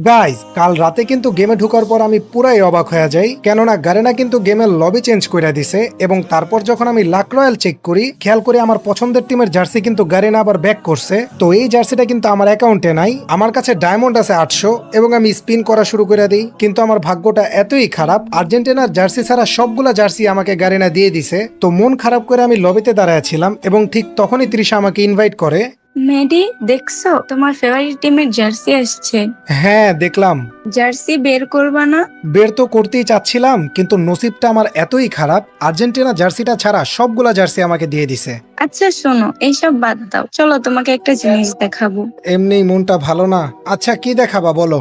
Guys কাল রাতে কিন্তু গেমে ঢোকার পর আমি পুরাই অবাক হয়ে যাই, কেননা গারেনা কিন্তু গেমের লবি চেঞ্জ করে দিছে এবং তারপর যখন আমি লাক রয়্যাল চেক করি খেয়াল করি আমার পছন্দের টিমের জার্সি কিন্তু গারেনা আবার ব্যাক করছে। তো এই জার্সিটা কিন্তু আমার অ্যাকাউন্টে নাই, আমার কাছে ডায়মন্ড আছে 800 এবং আমি স্পিন করা শুরু করে দিই, কিন্তু আমার ভাগ্যটা এতই খারাপ আর্জেন্টিনার জার্সি ছাড়া সবগুলা জার্সি আমাকে গারেনা দিয়ে দিছে। তো মন খারাপ করে আমি লবিতে দাঁড়ায় এবং ঠিক তখনই তৃষা আমাকে ইনভাইট করে। মেডি, দেখছো তোমার ফেভারিট টিমের জার্সি আসছে। হ্যাঁ দেখলাম। জার্সি বের করবা না? বের তো করতেই চাচ্ছিলাম, কিন্তু নসিবটা আমার এতই খারাপ আর্জেন্টিনা জার্সিটা ছাড়া সবগুলা জার্সি আমাকে দিয়ে দিছে। আচ্ছা শোনো, এইসব বাদ দাও, চলো তোমাকে একটা জিনিস দেখাবো। এমনি মনটা ভালো না। আচ্ছা কি দেখাবা বলো।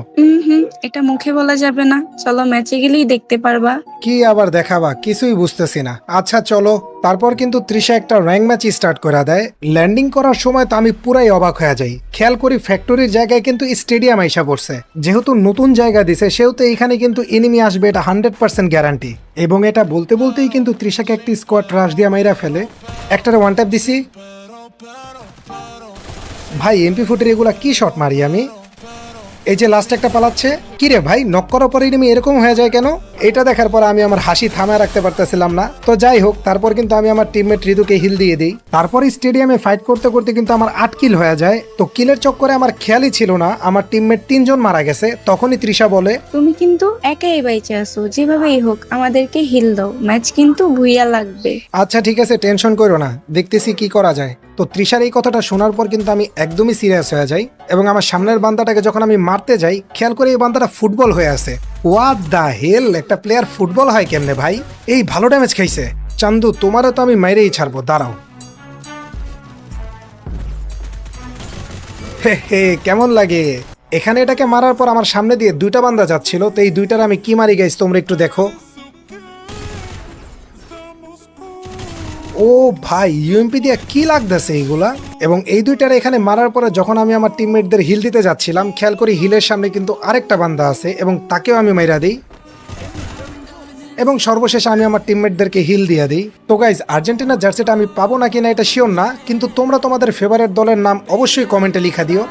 এটা মুখে বলা যাবে না, চলো ম্যাচে গেলেই দেখতে পারবা। কি আবার দেখাবা কিছুই বুঝতেছি না। আচ্ছা চলো। তারপর কিন্তু তৃষা একটা র্যাঙ্ক ম্যাচ স্টার্ট করে দেয়। ল্যান্ডিং করার সময় তো আমি পুরাই অবাক হয়ে যাই, খেয়াল করি ফ্যাক্টরির জায়গায় কিন্তু স্টেডিয়াম আইসা পড়ছে। যেহেতু নতুন জায়গা দিছে সেহেতু এখানে কিন্তু এনিমি আসবে, এটা 100% গ্যারান্টি। এবং এটা বলতে বলতেই কিন্তু তৃষাকে একটি স্কোয়াড রাশ দিয়ে মাইরা ফেলে। একটারে ওয়ান ট্যাপ দিছি। ভাই MP40 এগুলা কি শট মারি আমি। এই যে লাস্ট একটা পালাচ্ছে, কি রে ভাই নক করার পরে এনিমি এরকম হয়ে যায় কেন? এটা দেখার পর আমি আমার হাসি থামায় রাখতে পারতেছিলাম না। তো যাই হোক, তারপর কিন্তু আমি আমার টিমমেট ঋতুকে হিল দিয়ে দিই। তারপর স্টেডিয়ামে ফাইট করতে করতে কিন্তু আমার 8 কিল হয়ে যায়। তো কিলের চক্করে আমার খেয়ালই ছিল না আমার টিমমেট 3 জন মারা গেছে। তখনই তৃষা বলে, তুমি কিন্তু একাই বাইচে আছো, যেভাবেই হোক আমাদেরকে হিল দাও, ম্যাচ কিন্তু ভুইয়া লাগবে। আচ্ছা ঠিক আছে টেনশন করো না, দেখতেছি কি করা যায়। তো তৃষার এই কথাটা শোনার পর কিন্তু আমি একদমই সিরিয়াস হয়ে যাই এবং আমার সামনের বান্দাটাকে যখন আমি মারতে যাই খেয়াল করে এই বান্দাটা ফুটবল হয়ে আছে। হোয়াট দা হেল, একটা প্লেয়ার ফুটবল হয় কেমনে ভাই? এই ভালো ড্যামেজ খাইছে। চান্দু তোমারও তো আমি মাইরেই ছাড়বো, দাঁড়াও। হে হে, কেমন লাগে? এখানে এটাকে মারার পর আমার সামনে দিয়ে দুইটা বান্দা যাচ্ছিল, তো এই দুইটার আমি কি মারি গাইস তোমরা একটু দেখো। ও ভাই ইউএমপি দিয়ে কি লাগতেছে এইগুলা। এবং এই দুইটার এখানে মারার পরে যখন আমি আমার টিমমেটদের হিল দিতে যাচ্ছিলাম খেয়াল করি হিলের সামনে কিন্তু আরেকটা বান্দা আছে এবং তাকেও আমি মাইরা দিই। এবং সর্বশেষে আমি আমার টিমমেটদেরকে হিল দিয়ে দিই। তো গাইজ আর্জেন্টিনার জার্সিটা আমি পাবো নাকি না এটা শিওর না, কিন্তু তোমরা তোমাদের ফেভারিট দলের নাম অবশ্যই কমেন্টে লিখা দিও।